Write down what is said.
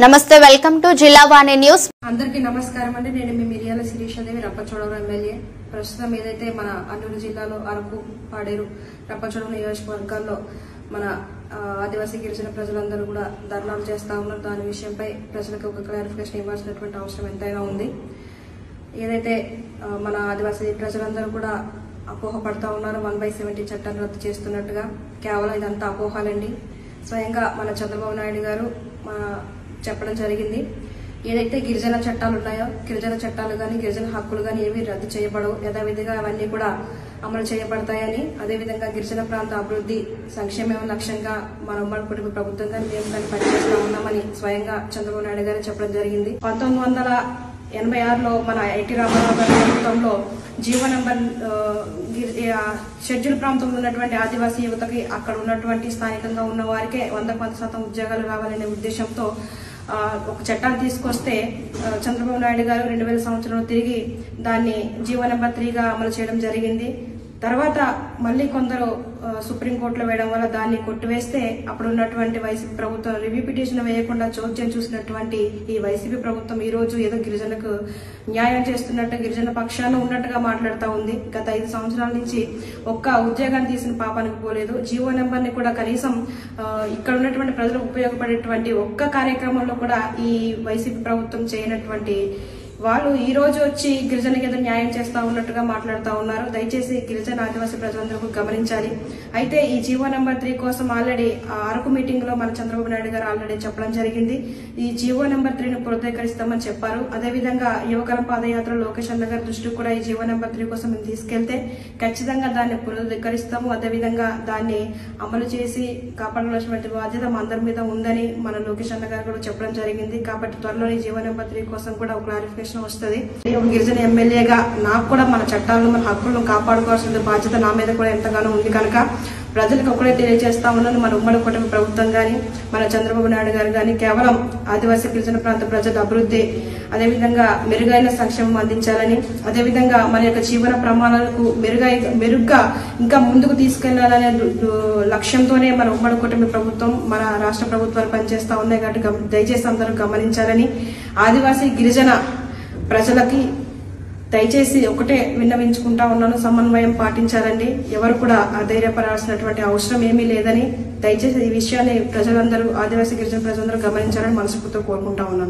నమస్తే welcome to జిల్లా వాణి news. అందరికీ నమస్కారం అండి. నేను మీ మిర్యాల శిరీషాదేవి, రంపచోడవరం ఎమ్మెల్యే. ప్రస్తుతం ఏదైతే మన అల్లూరు జిల్లాలో అరకు, పాడేరు, రంపచోడవరం నియోజకవర్గాల్లో మన ఆదివాసీ గిరిజన ప్రజలందరూ కూడా ధర్నాలు చేస్తా ఉన్నారు. దాని విషయంపై ప్రజలకు ఒక క్లారిఫికేషన్ ఇవ్వాల్సినటువంటి అవసరం ఎంతైనా ఉంది. ఏదైతే మన ఆదివాసీ ప్రజలందరూ కూడా అపోహపడతా ఉన్నారు 1/70 చట్టాన్ని రద్దు చేస్తున్నట్టుగా. కేవలం ఇదంతా అపోహాలండి. స్వయంగా మన చంద్రబాబు నాయుడు గారు చెప్పడం జరిగింది. ఏదైతే గిరిజన చట్టాలు ఉన్నాయో, గిరిజన చట్టాలు గాని గిరిజన హక్కులు గాని ఏవి రద్దు చేయబడవు, యథావిధిగా అవన్నీ కూడా అమలు చేయబడతాయని, అదేవిధంగా గిరిజన ప్రాంత అభివృద్ధి సంక్షేమం లక్ష్యంగా మన ఉమ్మడి కుటుంబ ప్రభుత్వంగా మేము దాన్ని పనిచేస్తా ఉన్నామని స్వయంగా చంద్రబాబు నాయుడు గారు చెప్పడం జరిగింది. 1986లో మన ఎన్టీ రామారావు గారి ప్రభుత్వంలో జీవో నంబర్ షెడ్యూల్ ప్రాంతంలో ఉన్నటువంటి ఆదివాసీ యువతకి అక్కడ ఉన్నటువంటి స్థానికంగా ఉన్న వారికే 100% ఉద్యోగాలు రావాలనే ఉద్దేశంతో ఒక చట్టాన్ని తీసుకొస్తే చంద్రబాబు నాయుడు గారు 2000 సంవత్సరంలో తిరిగి దాన్ని జీవో నెంబర్ 3గా అమలు చేయడం జరిగింది. తర్వాత మళ్లీ కొందరు సుప్రీంకోర్టులో వేయడం వల్ల దాన్ని కొట్టివేస్తే అప్పుడు ఉన్నటువంటి వైసీపీ ప్రభుత్వం రివ్యూ పిటిషన్ వేయకుండా చోద్యం చూసినటువంటి ఈ వైసీపీ ప్రభుత్వం ఈ రోజు ఏదో గిరిజనకు న్యాయం చేస్తున్నట్టు, గిరిజన పక్షాన ఉన్నట్టుగా మాట్లాడుతూ ఉంది. గత 5 సంవత్సరాల నుంచి ఒక్క ఉద్యోగాన్ని తీసిన పాపానికి పోలేదు. జీవో నెంబర్ ని కూడా కనీసం ఇక్కడ ఉన్నటువంటి ప్రజలకు ఉపయోగపడేటువంటి ఒక్క కార్యక్రమంలో కూడా ఈ వైసీపీ ప్రభుత్వం చేయనటువంటి వాళ్ళు ఈ రోజు వచ్చి గిరిజనకి ఏదో న్యాయం చేస్తా ఉన్నట్టుగా మాట్లాడుతూ ఉన్నారు. దయచేసి గిరిజన ఆదివాసీ ప్రజలందరూ గమనించాలి. అయితే ఈ జీవో నెంబర్ 3 కోసం ఆల్రెడీ అరకు మీటింగ్ లో మన చంద్రబాబు నాయుడు గారు ఆల్రెడీ చెప్పడం జరిగింది. ఈ జీవో నెంబర్ 3ను పునరుద్ధరిస్తామని చెప్పారు. అదేవిధంగా యువకరం పాదయాత్ర లోకేష్ అన్న గారి దృష్టికి కూడా ఈ జీవో నెంబర్ 3 కోసం మేము తీసుకెళ్తే ఖచ్చితంగా దాన్ని పునరుద్ధరిస్తాము. అదేవిధంగా దాన్ని అమలు చేసి కాపాడాల్సిన బాధ్యత మా అందరి మీద ఉందని మన లోకేష్ అన్న గారు కూడా చెప్పడం జరిగింది. కాబట్టి త్వరలో ఈ జీవో నెంబర్ 3 కోసం కూడా ఒక క్లారిఫికేషన్ వస్తుంది. ఒక గిరిజన ఎమ్మెల్యేగా నాకు కూడా మన చట్టాలను, మన హక్కులను కాపాడుకోవాల్సిన బాధ్యత నా మీద కూడా ఎంతగానో ఉంది కనుక ప్రజలకు ఒకటే తెలియజేస్తా ఉన్నాను. మన ఉమ్మడి కుటుంబ ప్రభుత్వం గాని, మన చంద్రబాబు నాయుడు గారు గాని కేవలం ఆదివాసీ గిరిజన ప్రాంత ప్రజల అభివృద్ధి, అదేవిధంగా మెరుగైన సంక్షేమం అందించాలని, అదేవిధంగా మన యొక్క జీవన ప్రమాణాలకు మెరుగ్గా ఇంకా ముందుకు తీసుకెళ్లాలనే లక్ష్యంతోనే మన ఉమ్మడి కుటుంబ ప్రభుత్వం, మన రాష్ట్ర ప్రభుత్వాలు పనిచేస్తా ఉన్నాయి. కాబట్టి దయచేసి అందరూ గమనించాలని, ఆదివాసీ గిరిజన ప్రజలకి దయచేసి ఒకటే విన్నవించుకుంటా ఉన్నాను, సమన్వయం పాటించాలండి. ఎవరు కూడా అధైర్యపడాల్సినటువంటి అవసరం ఏమీ లేదని దయచేసి ఈ విషయాన్ని ప్రజలందరూ, ఆదివాసీ గిరిజన ప్రజలందరూ గమనించాలని మనస్ఫూర్తిగా కోరుకుంటా ఉన్నాను.